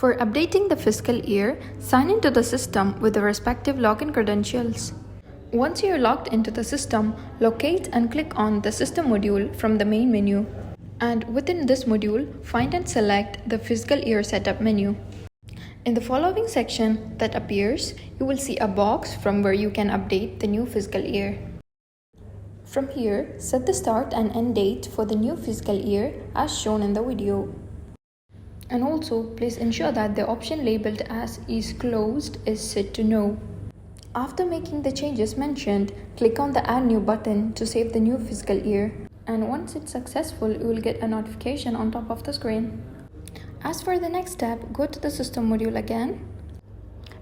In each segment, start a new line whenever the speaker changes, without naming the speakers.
For updating the fiscal year, sign into the system with the respective login credentials. Once you're logged into the system, locate and click on the System module from the main menu. And within this module, find and select the Fiscal Year Setup menu. In the following section that appears, you will see a box from where you can update the new fiscal year. From here, set the start and end date for the new fiscal year as shown in the video. And also, please ensure that the option labeled as is closed is set to no. After making the changes mentioned, click on the Add New button to save the new fiscal year. And once it's successful, you will get a notification on top of the screen. As for the next step, go to the System module again.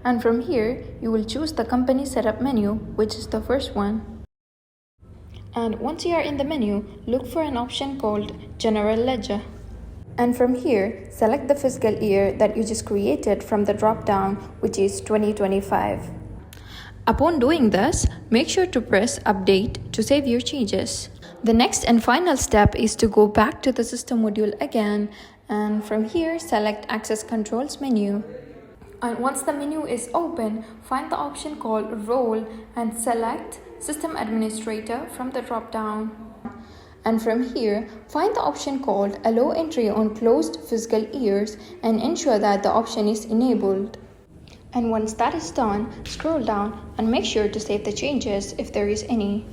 And from here, you will choose the Company Setup menu, which is the first one. And once you are in the menu, look for an option called General Ledger. And from here, select the fiscal year that you just created from the drop-down, which is 2025. Upon doing this, make sure to press Update to save your changes. The next and final step is to go back to the System module again, and from here, select Access Controls menu. And once the menu is open, find the option called Role and select System Administrator from the drop-down. And from here, find the option called Allow Entry on Closed Fiscal Years and ensure that the option is enabled. And once that is done, scroll down and make sure to save the changes if there is any.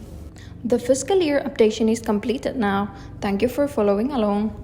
The fiscal year updation is completed now. Thank you for following along.